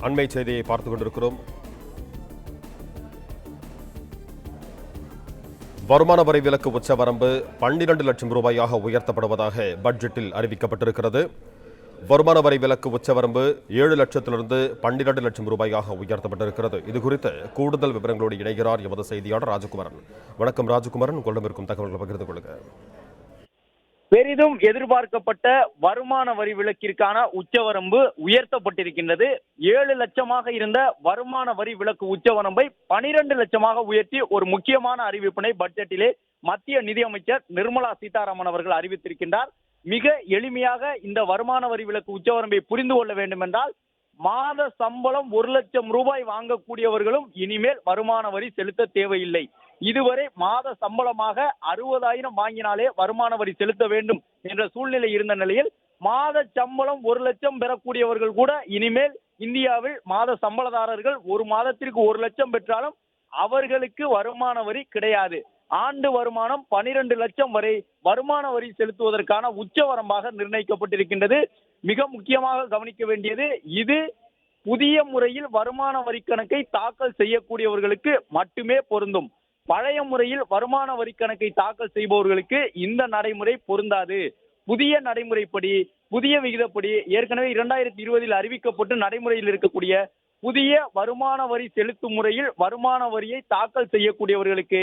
அண்மை செய்தியை பார்த்துக் கொண்டிருக்கிறோம். வருமான வரி விலக்கு உச்சவரம்பு 12 லட்சம் ரூபாயாக உயர்த்தப்படுவதாக பட்ஜெட்டில் அறிவிக்கப்பட்டிருக்கிறது. வருமான வரி விலக்கு உச்சவரம்பு 7 லட்சத்திலிருந்து 12 லட்சம் ரூபாயாக உயர்த்தப்பட்டிருக்கிறது. இது குறித்து கூடுதல் விவரங்களோடு இணைகிறார் எமது செய்தியாளர் ராஜகுமாரன். வணக்கம் ராஜகுமாரன், உங்களிடம் இருக்கும் தகவல்களை பகிர்ந்து கொள்ளுங்க. பெரிதும் எதிர்பார்க்கப்பட்ட வருமான வரி விலக்கிற்கான உச்சவரம்பு உயர்த்தப்பட்டிருக்கின்றது. 7 லட்சமாக இருந்த வருமான வரி விலக்கு உச்சவரம்பை 12 லட்சமாக உயர்த்தி ஒரு முக்கியமான அறிவிப்பினை பட்ஜெட்டிலே மத்திய நிதியமைச்சர் நிர்மலா சீதாராமன் அவர்கள் அறிவித்திருக்கின்றார். மிக எளிமையாக இந்த வருமான வரி விலக்கு உச்சவரம்பை புரிந்து கொள்ள வேண்டும் என்றால், மாத சம்பளம் 1 லட்சம் ரூபாய் வாங்கக்கூடியவர்களும் இனிமேல் வருமான வரி செலுத்த தேவையில்லை. இதுவரை மாத சம்பளமாக 60,000 வாங்கினாலே வருமான வரி செலுத்த வேண்டும் என்ற சூழ்நிலை இருந்த நிலையில், மாத சம்பளம் 1 லட்சம் பெறக்கூடியவர்கள் கூட இனிமேல் இந்தியாவில் மாத சம்பளதாரர்கள் ஒரு மாதத்திற்கு 1 லட்சம் பெற்றாலும் அவர்களுக்கு வருமான வரி கிடையாது. ஆண்டு வருமானம் 12 லட்சம் வரை வருமான வரி செலுத்துவதற்கான உச்சவரம்பாக நிர்ணயிக்கப்பட்டிருக்கின்றது. மிக முக்கியமாக கவனிக்க வேண்டியது, இது புதிய முறையில் வருமான வரி கணக்கை தாக்கல் செய்யக்கூடியவர்களுக்கு மட்டுமே பொருந்தும். பழைய முறையில் வருமான வரி கணக்கை தாக்கல் செய்பவர்களுக்கு இந்த நடைமுறை பொருந்தாது. புதிய நடைமுறைப்படி, புதிய விகிதப்படி ஏற்கனவே 2020 அறிவிக்கப்பட்டு நடைமுறையில் இருக்கக்கூடிய புதிய வருமான வரி செலுத்தும் முறையில் வருமான வரியை தாக்கல் செய்யக்கூடியவர்களுக்கு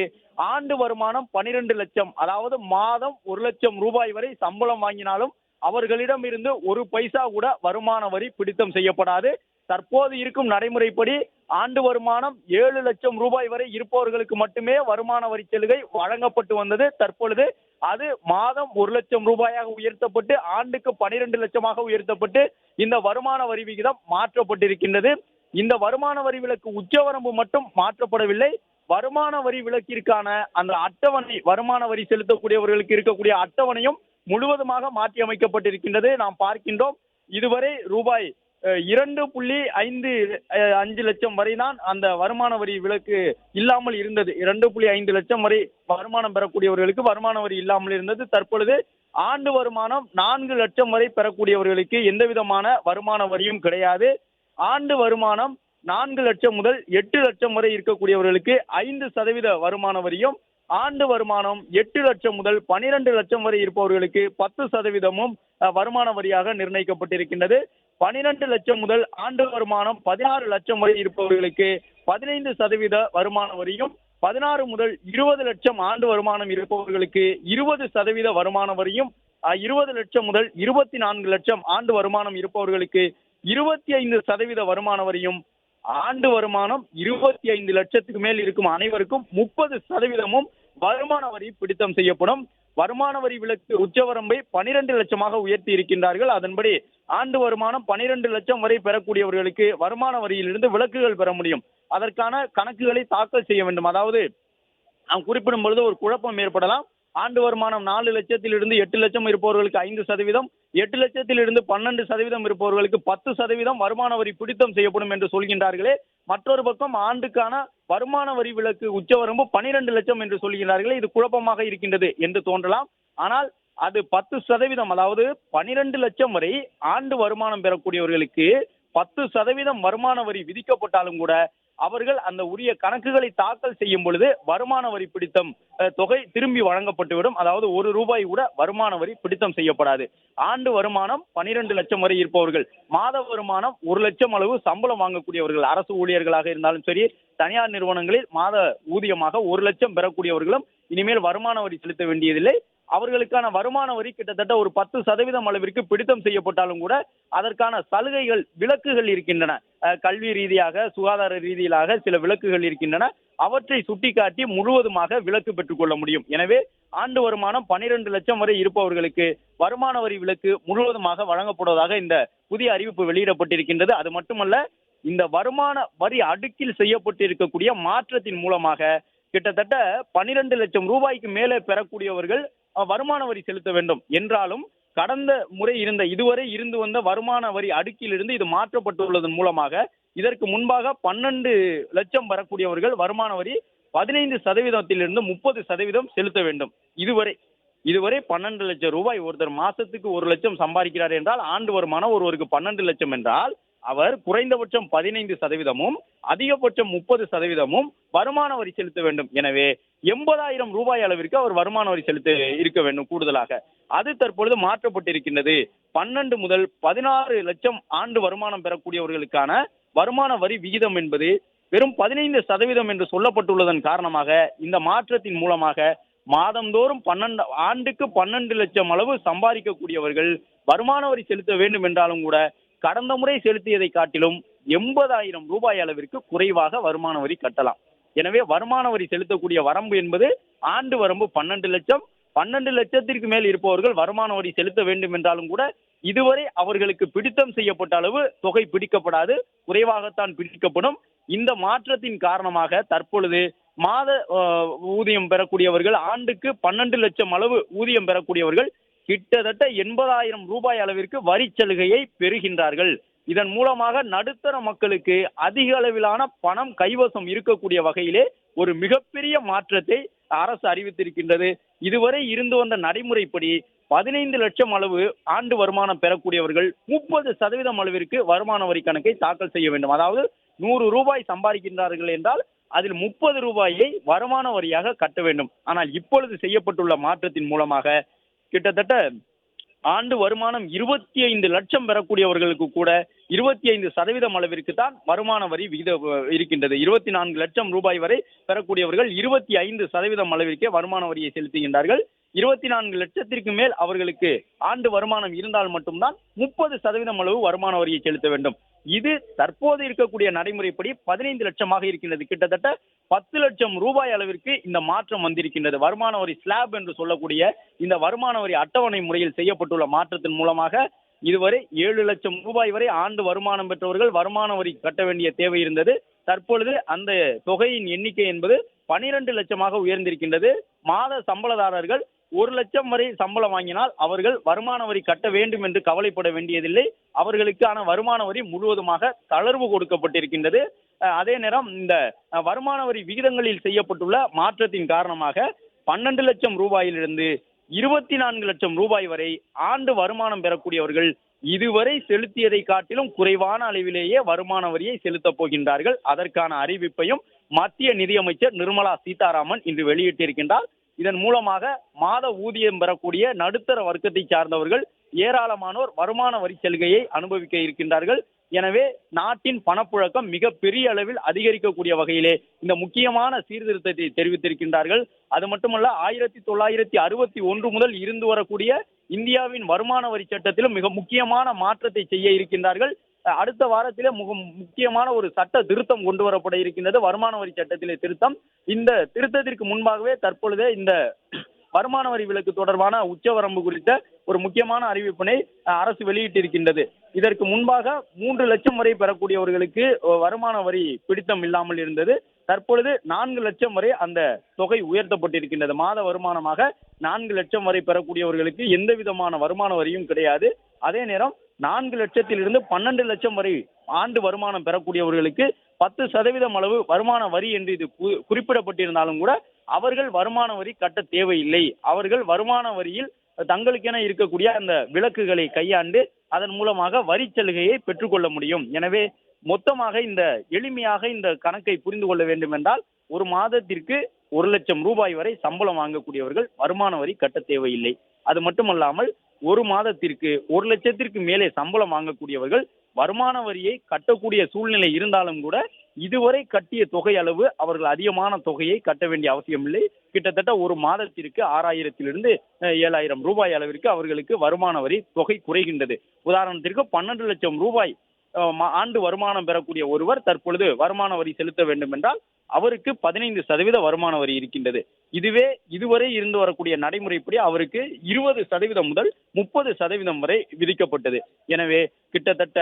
ஆண்டு வருமானம் 12 லட்சம், அதாவது மாதம் 1 லட்சம் ரூபாய் வரை சம்பளம் வாங்கினாலும் அவர்களிடம் இருந்து ஒரு பைசா கூட வருமான வரி பிடித்தம் செய்யப்படாது. தற்போது இருக்கும் நடைமுறைப்படி ஆண்டு வருமானம் 7 லட்சம் ரூபாய் வரை இருப்பவர்களுக்கு மட்டுமே வருமான வரி சலுகை வழங்கப்பட்டு வந்தது. தற்பொழுது அது மாதம் 1 லட்சம் ரூபாயாக உயர்த்தப்பட்டு ஆண்டுக்கு 12 லட்சமாக உயர்த்தப்பட்டு இந்த வருமான வரி விகிதம் மாற்றப்பட்டிருக்கின்றது. இந்த வருமான வரி விலக்கு உச்சவரம்பு மட்டும் மாற்றப்படவில்லை. வருமான வரி விலக்கிற்கான அந்த அட்டவணை, வருமான வரி செலுத்தக்கூடியவர்களுக்கு இருக்கக்கூடிய அட்டவணையும் முழுவதுமாக மாற்றி அமைக்கப்பட்டிருக்கின்றது. நாம் பார்க்கின்றோம், இதுவரை ரூபாய் 2.5 லட்சம் வரை தான் அந்த வருமான வரி விலக்கு இல்லாமல் இருந்தது. 2.5 லட்சம் வரை வருமானம் பெறக்கூடியவர்களுக்கு வருமான வரி இல்லாமல் இருந்தது. தற்பொழுது ஆண்டு வருமானம் 4 லட்சம் வரை பெறக்கூடியவர்களுக்கு எந்த விதமான வருமான வரியும் கிடையாது. ஆண்டு வருமானம் 4 லட்சம் முதல் 8 லட்சம் வரை இருக்கக்கூடியவர்களுக்கு 5% வருமான வரியும், ஆண்டு வருமானம் 8 லட்சம் முதல் 12 லட்சம் வரை இருப்பவர்களுக்கு 10% வருமான வரியாக நிர்ணயிக்கப்பட்டிருக்கின்றது. 12 லட்சம் முதல் ஆண்டு வருமானம் 16 லட்சம் வரை இருப்பவர்களுக்கு 15% வருமான வரியும், 16 முதல் 20 லட்சம் ஆண்டு வருமானம் இருப்பவர்களுக்கு 20% வருமான வரியும், 20 லட்சம் முதல் 24 லட்சம் ஆண்டு வருமானம் இருப்பவர்களுக்கு 25% வருமான வரியும், ஆண்டு வருமானம் 25 லட்சத்துக்கு மேல் இருக்கும் அனைவருக்கும் 30% வருமான வரி பிடித்தம் செய்யப்படும். வருமான வரி விலக்கு உச்சவரம்பை 12 லட்சமாக உயர்த்தி இருக்கின்றார்கள். அதன்படி ஆண்டு வருமானம் 12 லட்சம் வரை பெறக்கூடியவர்களுக்கு வருமான வரியிலிருந்து விலக்குகள் பெற முடியும். அதற்கான கணக்குகளை தாக்கல் செய்ய வேண்டும். அதாவது நாம் குறிப்பிடும் பொழுது ஒரு குழப்பம் ஏற்படலாம். ஆண்டு வருமானம் 4 லட்சத்திலிருந்து 8 லட்சம் இருப்பவர்களுக்கு 5%, 8 லட்சத்திலிருந்து 12% இருப்பவர்களுக்கு 10% வருமான வரி பிடித்தம் செய்யப்படும் என்று சொல்கின்றார்களே. மற்றொரு பக்கம் ஆண்டுக்கான வருமான வரி விலக்கு உச்சவரம்பு 12 லட்சம் என்று சொல்கிறார்களே. இது குழப்பமாக இருக்கின்றது என்று தோன்றலாம். ஆனால் அது 10%, அதாவது 12 லட்சம் வரை ஆண்டு வருமானம் பெறக்கூடியவர்களுக்கு 10% வருமான வரி விதிக்கப்பட்டாலும் கூட அவர்கள் அந்த உரிய கணக்குகளை தாக்கல் செய்யும் பொழுது வருமான வரி பிடித்தம் தொகை திரும்பி வழங்கப்பட்டுவிடும். அதாவது 1 ரூபாய் கூட வருமான வரி பிடித்தம் செய்யப்படாது. ஆண்டு வருமானம் 12 லட்சம் வரை இருப்பவர்கள், மாத வருமானம் 1 லட்சம் அளவு சம்பளம் வாங்கக்கூடியவர்கள், அரசு ஊழியர்களாக இருந்தாலும் சரி, தனியார் நிறுவனங்களில் மாத ஊதியமாக 1 லட்சம் பெறக்கூடியவர்களும் இனிமேல் வருமான வரி செலுத்த வேண்டியதில்லை. அவர்களுக்கான வருமான வரி கிட்டத்தட்ட ஒரு 10% அளவிற்கு பிடித்தம் செய்யப்பட்டாலும் கூட அதற்கான சலுகைகள், விலக்குகள் இருக்கின்றன. கல்வி ரீதியாக, சுகாதார ரீதியாக சில விலக்குகள் இருக்கின்றன. அவற்றை சுட்டிக்காட்டி முழுவதுமாக விலக்கு பெற்றுக் கொள்ள முடியும். எனவே ஆண்டு வருமானம் 12 லட்சம் வரை இருப்பவர்களுக்கு வருமான வரி விலக்கு முழுவதுமாக வழங்கப்படுவதாக இந்த புதிய அறிவிப்பு வெளியிடப்பட்டிருக்கின்றது. அது மட்டுமல்ல, இந்த வருமான வரி அடுக்கில் செய்யப்பட்டிருக்கக்கூடிய மாற்றத்தின் மூலமாக கிட்டத்தட்ட 12 லட்சம் ரூபாய்க்கு மேலே பெறக்கூடியவர்கள் வருமான வரி செலுத்த வேண்டும் என்றாலும், கடந்த முறை இதுவரை இருந்து வந்த வருமான வரி அடுக்கிலிருந்து இது மாற்றப்பட்டுள்ளதன் மூலமாக இதற்கு முன்பாக 12 லட்சம் பெறக்கூடியவர்கள் வருமான வரி 15%-இலிருந்து 30% செலுத்த வேண்டும். இதுவரை 12 லட்சம் ரூபாய், ஒருத்தர் மாசத்துக்கு 1 லட்சம் சம்பாதிக்கிறார் என்றால் ஆண்டு வருமானம் ஒருவருக்கு 12 லட்சம் என்றால் அவர் குறைந்தபட்சம் 15%, அதிகபட்சம் 30% வருமான வரி செலுத்த வேண்டும். எனவே 80,000 ரூபாய் அளவிற்கு அவர் வருமான வரி செலுத்த இருக்க வேண்டும் கூடுதலாக. அது தற்பொழுது மாற்றப்பட்டிருக்கின்றது. 12 முதல் 16 லட்சம் ஆண்டு வருமானம் பெறக்கூடியவர்களுக்கான வருமான வரி விகிதம் என்பது வெறும் 15% என்று சொல்லப்பட்டுள்ளதன் காரணமாக இந்த மாற்றத்தின் மூலமாக மாதந்தோறும் ஆண்டுக்கு 12 லட்சம் அளவு சம்பாதிக்கக்கூடியவர்கள் வருமான வரி செலுத்த வேண்டும் என்றாலும் கூட கடந்த முறை செலுத்தியதை காட்டிலும் 80,000 ரூபாய் அளவிற்கு குறைவாக வருமான வரி கட்டலாம். எனவே வருமான வரி செலுத்தக்கூடிய வரம்பு என்பது ஆண்டு வரம்பு 12 லட்சம். 12 லட்சத்திற்கு மேல் இருப்பவர்கள் வருமான வரி செலுத்த வேண்டும் என்றாலும் கூட இதுவரை அவர்களுக்கு பிடித்தம் செய்யப்பட்ட அளவு தொகை பிடிக்கப்படாது, குறைவாகத்தான் பிடிக்கப்படும். இந்த மாற்றத்தின் காரணமாக தற்பொழுது மாத ஊதியம் பெறக்கூடியவர்கள், ஆண்டுக்கு 12 லட்சம் அளவு ஊதியம் பெறக்கூடியவர்கள் கிட்டத்தட்ட 80,000 ரூபாய் அளவிற்கு வரி சலுகையை பெறுகின்றார்கள். இதன் மூலமாக நடுத்தர மக்களுக்கு அதிக அளவிலான பணம் கைவசம் இருக்கக்கூடிய வகையிலே ஒரு மிகப்பெரிய மாற்றத்தை அரசு அறிவித்திருக்கின்றது. இதுவரை இருந்து வந்த நடைமுறைப்படி 15 லட்சம் அளவு ஆண்டு வருமானம் பெறக்கூடியவர்கள் 30% அளவிற்கு வருமான வரி கணக்கை தாக்கல் செய்ய வேண்டும். அதாவது 100 ரூபாய் சம்பாதிக்கின்றார்கள் என்றால் அதில் 30 ரூபாயை வருமான வரியாக கட்ட வேண்டும். ஆனால் இப்பொழுது செய்யப்பட்டுள்ள மாற்றத்தின் மூலமாக கிட்டத்தட்ட ஆண்டு வருமானம் 25 லட்சம் பெறக்கூடியவர்களுக்கு கூட 25% அளவிற்கு தான் வருமான வரி விகிதம் இருக்கின்றது. 24 லட்சம் ரூபாய் வரை பெறக்கூடியவர்கள் 25% அளவிற்கே வருமான வரியை செலுத்துகின்றார்கள். 24 லட்சத்திற்கு மேல் அவர்களுக்கு ஆண்டு வருமானம் இருந்தால் மட்டும்தான் 30% அளவு வருமான வரியை செலுத்த வேண்டும். இது தற்போது இருக்கக்கூடிய நடைமுறைப்படி 15 லட்சமாக இருக்கின்றது. கிட்டத்தட்ட 10 லட்சம் ரூபாய் அளவிற்கு இந்த மாற்றம் வந்திருக்கின்றது. வருமான வரி ஸ்லாப் என்று சொல்லக்கூடிய இந்த வருமான வரி அட்டவணை முறையில் செய்யப்பட்டுள்ள மாற்றத்தின் மூலமாக இதுவரை 7 லட்சம் ரூபாய் வரை ஆண்டு வருமானம் பெற்றவர்கள் வருமான வரி கட்ட வேண்டிய தேவை இருந்தது. தற்பொழுது அந்த தொகையின் எண்ணிக்கை என்பது 12 லட்சமாக உயர்ந்திருக்கின்றது. மாத சம்பளதாரர்கள் 1 லட்சம் வரை சம்பளம் வாங்கினால் அவர்கள் வருமான வரி கட்ட வேண்டும் என்று கவலைப்பட வேண்டியதில்லை. அவர்களுக்கான வருமான வரி முழுவதுமாக தளர்வு கொடுக்கப்பட்டிருக்கின்றது. அதே நேரம் இந்த வருமான வரி விகிதங்களில் செய்யப்பட்டுள்ள மாற்றத்தின் காரணமாக 12 லட்சம் ரூபாயிலிருந்து 24 லட்சம் ரூபாய் வரை ஆண்டு வருமானம் பெறக்கூடியவர்கள் இதுவரை செலுத்தியதை காட்டிலும் குறைவான அளவிலேயே வருமான வரியை செலுத்தப் போகின்றார்கள். அதற்கான அறிவிப்பையும் மத்திய நிதியமைச்சர் நிர்மலா சீதாராமன் இன்று வெளியிட்டிருக்கின்றார். இதன் மூலமாக மாத ஊதியம் பெறக்கூடிய நடுத்தர வர்க்கத்தை சார்ந்தவர்கள் ஏராளமானோர் வருமான வரி சலுகையை அனுபவிக்க இருக்கின்றார்கள். எனவே நாட்டின் பணப்புழக்கம் மிக பெரிய அளவில் அதிகரிக்கக்கூடிய வகையிலே இந்த முக்கியமான சீர்திருத்தத்தை தெரிவித்திருக்கின்றார்கள். அது மட்டுமல்ல, 1961 முதல் இருந்து வரக்கூடிய இந்தியாவின் வருமான வரி சட்டத்திலும் மிக முக்கியமான மாற்றத்தை செய்ய இருக்கின்றார்கள். அடுத்த வாரத்திலே முக்கியமான ஒரு சட்ட திருத்தம் கொண்டு வரப்பட இருக்கின்றது, வருமான வரி சட்டத்திலே திருத்தம். இந்த திருத்தத்திற்கு முன்பாகவே தற்பொழுதே இந்த வருமான வரி விலக்கு தொடர்பான உச்சவரம்பு குறித்த ஒரு முக்கியமான அறிவிப்பினை அரசு வெளியிட்டிருக்கின்றது. இதற்கு முன்பாக 3 லட்சம் வரை பெறக்கூடியவர்களுக்கு வருமான வரி பிடித்தம் இல்லாமல் இருந்தது. தற்பொழுது 4 லட்சம் வரை அந்த தொகை உயர்த்தப்பட்டிருக்கின்றது. மாத வருமானமாக 4 லட்சம் வரை பெறக்கூடியவர்களுக்கு எந்த விதமான வருமான வரியும் கிடையாது. அதே நேரம் 4 லட்சத்திலிருந்து 12 லட்சம் வரை ஆண்டு வருமானம் பெறக்கூடியவர்களுக்கு 10% அளவு வருமான வரி என்று இது குறிப்பிடப்பட்டிருந்தாலும் கூட அவர்கள் வருமான வரி கட்ட தேவையில்லை. அவர்கள் வருமான வரியில் தங்களுக்கென இருக்கக்கூடிய அந்த விலக்குகளை கையாண்டு அதன் மூலமாக வரி சலுகையை பெற்றுக்கொள்ள முடியும். எனவே மொத்தமாக இந்த எளிமையாக இந்த கணக்கை புரிந்து கொள்ள வேண்டும் என்றால் ஒரு மாதத்திற்கு 1 லட்சம் ரூபாய் வரை சம்பளம் வாங்கக்கூடியவர்கள் வருமான வரி கட்ட தேவையில்லை. அது மட்டுமல்லாமல் ஒரு மாதத்திற்கு 1 லட்சத்திற்கு மேலே சம்பளம் வாங்கக்கூடியவர்கள் வருமான வரியை கட்டக்கூடிய சூழ்நிலை இருந்தாலும் கூட இதுவரை கட்டிய தொகை அளவு அவர்கள் அதிகமான தொகையை கட்ட வேண்டிய அவசியம் இல்லை. கிட்டத்தட்ட ஒரு மாதத்திற்கு 6,000 7,000 ரூபாய் அளவிற்கு அவர்களுக்கு வருமான வரி தொகை குறைகின்றது. உதாரணத்திற்கு 12 லட்சம் ரூபாய் ஆண்டு வருமானம் பெறக்கூடிய ஒருவர் தற்பொழுது வருமான வரி செலுத்த வேண்டும் என்றால் அவருக்கு 15% வருமான வரி இருக்கின்றது. இதுவரை இருந்து வரக்கூடிய நடைமுறைப்படி அவருக்கு 20% முதல் 30% வரை விதிக்கப்பட்டது. எனவே கிட்டத்தட்ட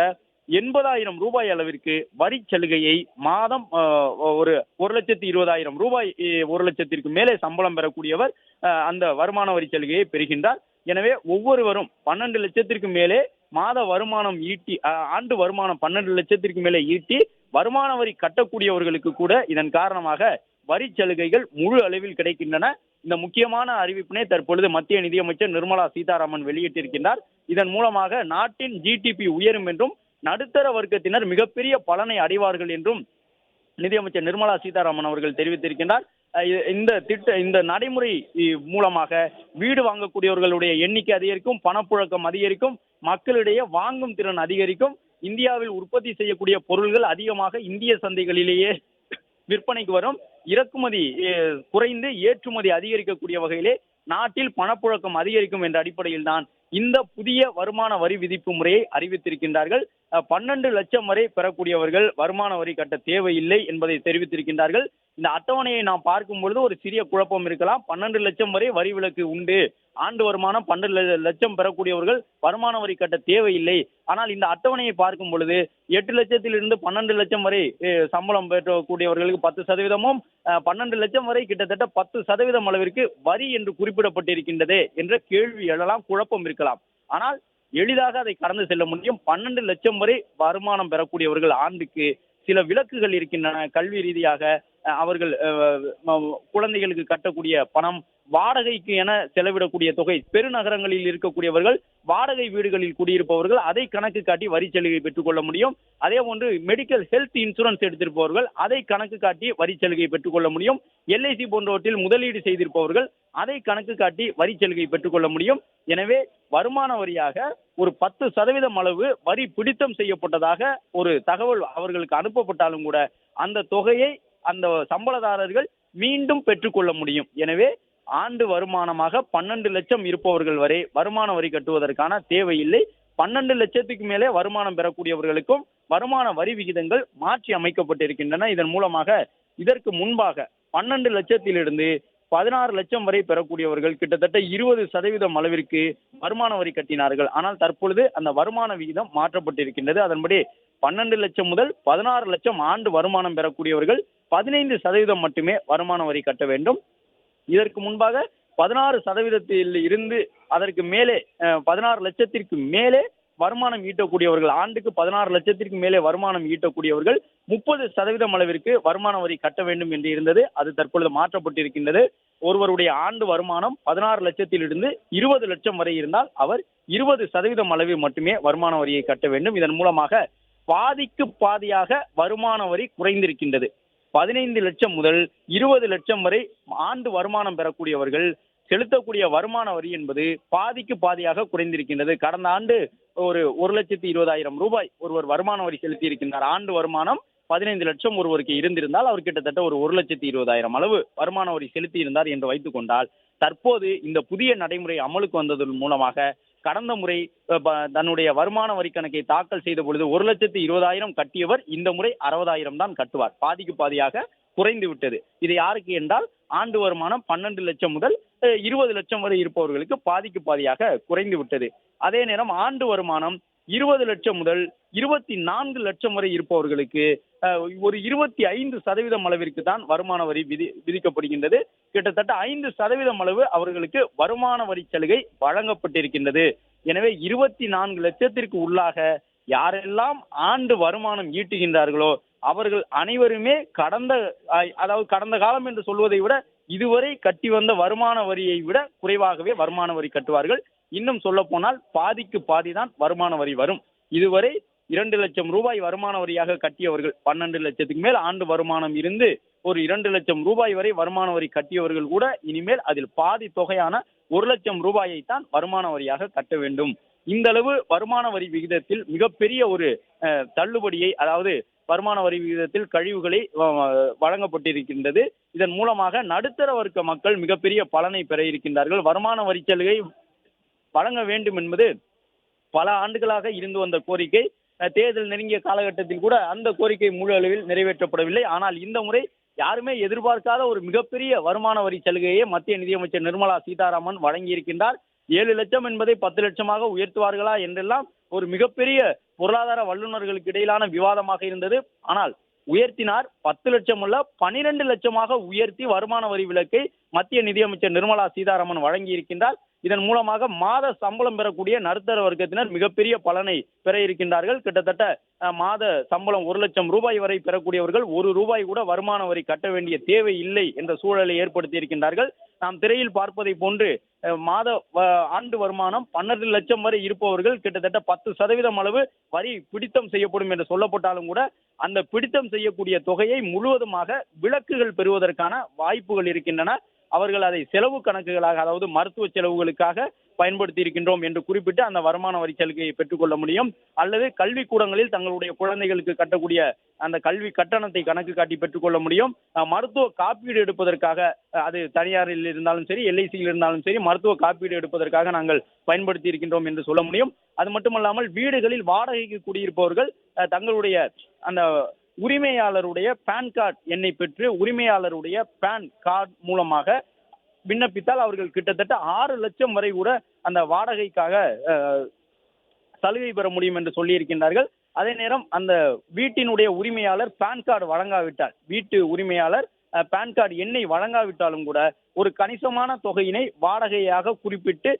80,000 ரூபாய் அளவிற்கு வரி சலுகையை மாதம் ஒரு 1,20,000 ரூபாய் 1 லட்சத்திற்கு மேலே சம்பளம் பெறக்கூடியவர் அந்த வருமான வரி சலுகையை பெறுகின்றார். எனவே ஒவ்வொருவரும் 12 லட்சத்திற்கு மேலே மாத வருமானம் ஈட்டி ஆண்டு வருமானம் 12 லட்சத்திற்கு மேலே ஈட்டி வருமான வரி கட்டக்கூடியவர்களுக்கு கூட இதன் காரணமாக வரி சலுகைகள் முழு அளவில் கிடைக்கின்றன. இந்த முக்கியமான அறிவிப்பினை தற்பொழுது மத்திய நிதியமைச்சர் நிர்மலா சீதாராமன் வெளியிட்டிருக்கின்றார். இதன் மூலமாக நாட்டின் ஜிடிபி உயரும் என்றும் நடுத்தர வர்க்கத்தினர் மிகப்பெரிய பலனை அடைவார்கள் என்றும் நிதியமைச்சர் நிர்மலா சீதாராமன் அவர்கள் தெரிவித்திருக்கின்றார். இந்த நடைமுறை மூலமாக வீடு வாங்கக்கூடியவர்களுடைய எண்ணிக்கை அதிகரிக்கும், பணப்புழக்கம் அதிகரிக்கும், மக்களிடையே வாங்கும் திறன் அதிகரிக்கும், இந்தியாவில் உற்பத்தி செய்யக்கூடிய பொருள்கள் அதிகமாக இந்திய சந்தைகளிலேயே விற்பனைக்கு வரும், இறக்குமதி குறைந்து ஏற்றுமதி அதிகரிக்கக்கூடிய வகையிலே நாட்டில் பணப்புழக்கம் அதிகரிக்கும் என்ற அடிப்படையில் தான் இந்த புதிய வருமான வரி விதிப்பு முறையை அறிவித்திருக்கின்றார்கள். 12 லட்சம் வரை பெறக்கூடியவர்கள் வருமான வரி கட்ட தேவையில்லை என்பதை தெரிவித்திருக்கின்றார்கள். இந்த அட்டவணையை நாம் பார்க்கும் பொழுது ஒரு சிறிய குழப்பம் இருக்கலாம். 12 லட்சம் வரை வரி விலக்கு உண்டு, ஆண்டு வருமானம் 12 லட்சம் பெறக்கூடியவர்கள் வருமான வரி கட்ட தேவையில்லை. ஆனால் இந்த அட்டவணையை பார்க்கும் பொழுது 8 லட்சத்திலிருந்து 12 லட்சம் வரை சம்பளம் பெறக்கூடியவர்களுக்கு 10%, 12 லட்சம் வரை கிட்டத்தட்ட 10% அளவிற்கு வரி என்று குறிப்பிடப்பட்டிருக்கின்றதே என்ற கேள்வி எழலாம், குழப்பம் இருக்கலாம். ஆனால் எளிதாக அதை கடந்து செல்ல முடியும். 12 லட்சம் வரை வருமானம் பெறக்கூடியவர்கள் ஆண்டுக்கு சில விலக்குகள் இருக்கின்றன. கல்வி ரீதியாக அவர்கள் குழந்தைகளுக்கு கட்டக்கூடிய பணம், வாடகைக்கு என செலவிடக்கூடிய தொகை, பெருநகரங்களில் இருக்கக்கூடியவர்கள் வாடகை வீடுகளில் குடியிருப்பவர்கள் அதை கணக்கு காட்டி வரி சலுகை பெற்றுக் கொள்ள முடியும். அதே போன்று மெடிக்கல் ஹெல்த் இன்சூரன்ஸ் எடுத்திருப்பவர்கள் அதை கணக்கு காட்டி வரி சலுகை பெற்றுக் கொள்ள முடியும். LIC போன்றவற்றில் முதலீடு செய்திருப்பவர்கள் அதை கணக்கு காட்டி வரி சலுகை பெற்றுக் கொள்ள முடியும். எனவே வருமான வரியாக ஒரு 10% அளவு வரி பிடித்தம் செய்யப்பட்டதாக ஒரு தகவல் அவர்களுக்கு அனுப்பப்பட்டாலும் கூட அந்த தொகையை அந்த சம்பளதாரர்கள் மீண்டும் பெற்றுக்கொள்ள முடியும். எனவே ஆண்டு வருமானமாக 12 லட்சம் இருப்பவர்கள் வரை வருமான வரி கட்டுவதற்கான தேவையில்லை. 12 லட்சத்துக்கு மேலே வருமானம் பெறக்கூடியவர்களுக்கும் வருமான வரி விகிதங்கள் மாற்றி அமைக்கப்பட்டிருக்கின்றன. இதன் மூலமாக இதற்கு முன்பாக 12 லட்சத்திலிருந்து 16 லட்சம் வரை பெறக்கூடியவர்கள் கிட்டத்தட்ட 20% அளவிற்கு வருமான வரி கட்டினார்கள். ஆனால் தற்பொழுது அந்த வருமான விகிதம் மாற்றப்பட்டிருக்கின்றது. அதன்படி 12 லட்சம் முதல் 16 லட்சம் ஆண்டு வருமானம் பெறக்கூடியவர்கள் 15% மட்டுமே வருமான வரி கட்ட வேண்டும். இதற்கு முன்பாக 16% இருந்து அதற்கு மேலே 16 லட்சத்திற்கு மேலே வருமானம் ஈட்டக்கூடியவர்கள், ஆண்டுக்கு 16 லட்சத்திற்கு மேலே வருமானம் ஈட்டக்கூடியவர்கள் 30% அளவிற்கு வருமான வரி கட்ட வேண்டும் என்று இருந்தது. அது தற்பொழுது மாற்றப்பட்டிருக்கின்றது. ஒருவருடைய ஆண்டு வருமானம் 16 லட்சத்திலிருந்து 20 லட்சம் வரை இருந்தால் அவர் 20% அளவில் மட்டுமே வருமான வரியை கட்ட வேண்டும். இதன் மூலமாக பாதிக்கு பாதியாக வருமான வரி குறைந்திருக்கின்றது. 15 லட்சம் முதல் 20 லட்சம் வரை ஆண்டு வருமானம் பெறக்கூடியவர்கள் செலுத்தக்கூடிய வருமான வரி என்பது பாதிக்கு பாதியாக குறைந்திருக்கின்றது. கடந்த ஆண்டு ஒரு 1,20,000 ரூபாய் ஒருவர் வருமான வரி செலுத்தி இருக்கின்றார். ஆண்டு வருமானம் 15 லட்சம் ஒருவருக்கு இருந்திருந்தால் அவர் கிட்டத்தட்ட ஒரு 1,20,000 அளவு வருமான வரி செலுத்தி இருந்தார் என்று வைத்துக் கொண்டால், தற்போது இந்த புதிய நடைமுறை அமலுக்கு வந்ததன் மூலமாக கடந்த முறை தன்னுடைய வருமான வரி கணக்கை தாக்கல் செய்த பொழுது 1,20,000 கட்டியவர் இந்த முறை 60,000 தான் கட்டுவார். பாதிக்கு பாதியாக குறைந்து விட்டது. இது யாருக்கு என்றால் ஆண்டு வருமானம் 12 லட்சம் முதல் 20 லட்சம் வரை இருப்பவர்களுக்கு பாதிக்கு பாதியாக குறைந்து விட்டது. அதே நேரம் ஆண்டு வருமானம் 20 லட்சம் முதல் 24 லட்சம் வரை இருப்பவர்களுக்கு ஒரு 25% அளவிற்கு தான் வருமான வரி விதிக்கப்படுகின்றது. கிட்டத்தட்ட 5% அளவு அவர்களுக்கு வருமான வரி சலுகை வழங்கப்பட்டிருக்கின்றது. எனவே 24 லட்சத்திற்கு உள்ளாக யாரெல்லாம் ஆண்டு வருமானம் ஈட்டுகின்றார்களோ அவர்கள் அனைவருமே கடந்த காலம் என்று சொல்வதை விட இதுவரை கட்டி வந்த வருமான வரியை விட குறைவாகவே வருமான வரி கட்டுவார்கள். இன்னும் சொல்ல போனால் பாதிக்கு பாதிதான் வருமான வரி வரும். இதுவரை 2 லட்சம் ரூபாய் வருமான வரியாக கட்டியவர்கள், 12 லட்சத்துக்கு மேல் ஆண்டு வருமானம் இருந்து ஒரு 2 லட்சம் ரூபாய் வரை வருமான வரி கட்டியவர்கள் கூட இனிமேல் அதில் பாதி தொகையான 1 லட்சம் ரூபாயை தான் வருமான வரியாக கட்ட வேண்டும். இந்த அளவு வருமான வரி விகிதத்தில் மிகப்பெரிய ஒரு தள்ளுபடியை, அதாவது வருமான வரி விகிதத்தில் கழிவுகளை வழங்கப்பட்டிருக்கின்றது. இதன் மூலமாக நடுத்தர வர்க்க மக்கள் மிகப்பெரிய பலனை பெற இருக்கின்றார்கள். வருமான வரி சலுகை வழங்க வேண்டும் என்பது பல ஆண்டுகளாக இருந்து வந்த கோரிக்கை. தேர்தல் நெருங்கிய காலகட்டத்தில் கூட அந்த கோரிக்கை முழு அளவில் நிறைவேற்றப்படவில்லை. ஆனால் இந்த முறை யாருமே எதிர்பார்க்காத ஒரு மிகப்பெரிய வருமான வரி சலுகையை மத்திய நிதியமைச்சர் நிர்மலா சீதாராமன் வழங்கியிருக்கின்றார். 7 லட்சம் என்பதை 10 லட்சமாக உயர்த்துவார்களா என்றெல்லாம் ஒரு மிகப்பெரிய பொருளாதார வல்லுநர்களுக்கு இடையிலான விவாதமாக இருந்தது. ஆனால் உயர்த்தினார். 10 லட்சம் அல்ல 12 லட்சமாக உயர்த்தி வருமான வரி விலக்கை மத்திய நிதியமைச்சர் நிர்மலா சீதாராமன் வழங்கி இருக்கின்றார். இதன் மூலமாக மாத சம்பளம் பெறக்கூடிய நடுத்தர வர்க்கத்தினர் மிகப்பெரிய பலனை பெற இருக்கின்றார்கள். கிட்டத்தட்ட மாத சம்பளம் 1,00,000 ரூபாய் வரை பெறக்கூடியவர்கள் ₹1 கூட வருமான வரி கட்ட வேண்டிய தேவை இல்லை என்ற சூழலை ஏற்படுத்தி இருக்கின்றார்கள். நாம் திரையில் பார்ப்பதை போன்று ஆண்டு வருமானம் 12 லட்சம் வரை இருப்பவர்கள் கிட்டத்தட்ட 10% அளவு வரி பிடித்தம் செய்யப்படும் என்று சொல்லப்பட்டாலும் கூட அந்த பிடித்தம் செய்யக்கூடிய தொகையை முழுவதுமாக விலக்குகள் பெறுவதற்கான வாய்ப்புகள் இருக்கின்றன. அவர்கள் அதை செலவு கணக்குகளாக, அதாவது மருத்துவ செலவுகளுக்காக பயன்படுத்தி இருக்கின்றோம் என்று குறிப்பிட்டு அந்த வருமான வரி சலுகையை பெற்றுக்கொள்ள முடியும். அல்லது கல்விக்கூடங்களில் தங்களுடைய குழந்தைகளுக்கு கட்டக்கூடிய அந்த கல்வி கட்டணத்தை கணக்கு காட்டி பெற்றுக்கொள்ள முடியும். மருத்துவ காப்பீடு எடுப்பதற்காக, அது தனியாரில் இருந்தாலும் சரி, எல்ஐசியில் இருந்தாலும் சரி, மருத்துவ காப்பீடு எடுப்பதற்காக நாங்கள் பயன்படுத்தி இருக்கின்றோம் என்று சொல்ல முடியும். அது மட்டுமல்லாமல் வீடுகளில் வாடகைக்கு குடியிருப்பவர்கள் தங்களுடைய அந்த உரிமையாளருடைய பான் கார்டு எண்ணை பெற்று உரிமையாளருடைய பான் கார்டு மூலமாக விண்ணப்பித்தால் அவர்கள் கிட்டத்தட்ட 6 லட்சம் வரை கூட அந்த வாடகைக்காக சலுகை பெற முடியும் என்று சொல்லி இருக்கின்றார்கள். அதே நேரம் அந்த வீட்டினுடைய உரிமையாளர் பான் கார்டு வழங்காவிட்டால், வீட்டு உரிமையாளர் பான் கார்டு எண்ணை வழங்காவிட்டாலும் கூட ஒரு கணிசமான தொகையினை வாடகையாக குறிப்பிட்டு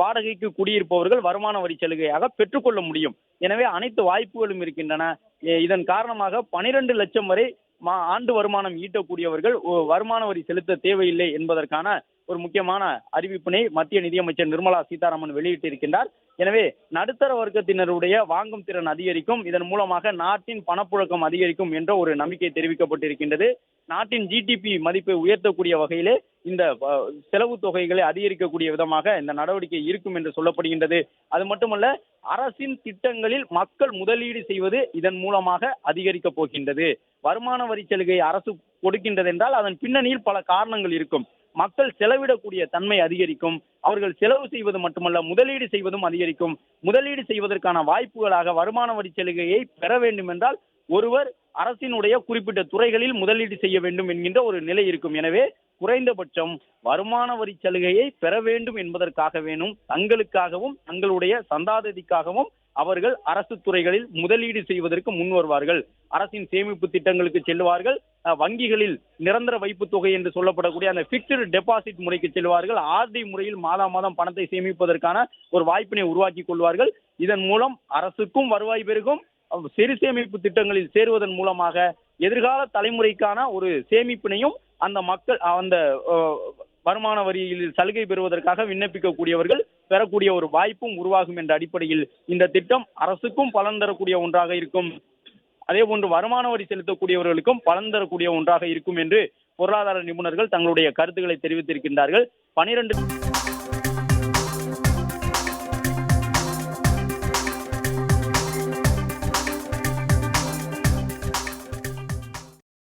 வாடகைக்கு குடியிருப்பவர்கள் வருமான வரி சலுகையாக பெற்றுக்கொள்ள முடியும். எனவே அனைத்து வாய்ப்புகளும் இருக்கின்றன. இதன் காரணமாக 12 லட்சம் வரை ஆண்டு வருமானம் ஈட்டக்கூடியவர்கள் வருமான வரி செலுத்த தேவையில்லை என்பதற்கான ஒரு முக்கியமான அறிவிப்பினை மத்திய நிதியமைச்சர் நிர்மலா சீதாராமன் வெளியிட்டிருக்கின்றார். எனவே நடுத்தர வர்க்கத்தினருடைய வாங்கும் திறன் அதிகரிக்கும், இதன் மூலமாக நாட்டின் பணப்புழக்கம் அதிகரிக்கும் என்ற ஒரு நம்பிக்கை தெரிவிக்கப்பட்டிருக்கின்றது. நாட்டின் ஜிடிபி மதிப்பை உயர்த்தக்கூடிய வகையிலே இந்த செலவு தொகைகளை அதிகரிக்கக்கூடிய விதமாக இந்த நடவடிக்கை இருக்கும் என்று சொல்லப்படுகின்றது. அது மட்டுமல்ல, அரசின் திட்டங்களில் மக்கள் முதலீடு செய்வது இதன் மூலமாக அதிகரிக்க போகின்றது. வருமான வரி சலுகை அரசு கொடுக்கின்றது என்றால் அதன் பின்னணியில் பல காரணங்கள் இருக்கும். மக்கள் செலவிடக்கூடிய தன்மை அதிகரிக்கும். அவர்கள் செலவு செய்வது மட்டுமல்ல, முதலீடு செய்வதும் அதிகரிக்கும். முதலீடு செய்வதற்கான வாய்ப்புகளாக வருமான வரி சலுகையை பெற வேண்டும் என்றால் ஒருவர் அரசினுடைய குறிப்பிட்ட துறைகளில் முதலீடு செய்ய வேண்டும் என்கின்ற ஒரு நிலை இருக்கும். எனவே குறைந்தபட்சம் வருமான வரி சலுகையை பெற வேண்டும் என்பதற்காக தங்களுக்காகவும் தங்களுடைய சந்தாதிக்காகவும் அவர்கள் அரசு துறைகளில் முதலீடு செய்வதற்கு முன் வருவார்கள். அரசின் சேமிப்பு திட்டங்களுக்கு செல்வார்கள். வங்கிகளில் நிரந்தர வைப்பு தொகை என்று சொல்லப்படக்கூடிய அந்த பிக்ஸ்டு டெபாசிட் முறைக்கு செல்வார்கள். ஆர்டி முறையில் மாதம் பணத்தை சேமிப்பதற்கான ஒரு வாய்ப்பினை உருவாக்கி கொள்வார்கள். இதன் மூலம் அரசுக்கும் வருவாய் பெருகும். சிறு சேமிப்பு திட்டங்களில் சேருவதன் மூலமாக எதிர்கால தலைமுறைக்கான ஒரு சேமிப்பினையும் அந்த மக்கள் அந்த வருமான வரியில் சலுகை பெறுவதற்காக விண்ணப்பிக்கக்கூடியவர்கள் பெறக்கூடிய ஒரு வாய்ப்பும் உருவாகும் என்ற அடிப்படையில் இந்த திட்டம் அரசுக்கும் பலன் தரக்கூடிய ஒன்றாக இருக்கும். அதே போன்று வருமான வரி செலுத்தக்கூடியவர்களுக்கும் பலன் தரக்கூடிய ஒன்றாக இருக்கும் என்று பொருளாதார நிபுணர்கள் தங்களுடைய கருத்துக்களை தெரிவித்திருக்கின்றார்கள். 12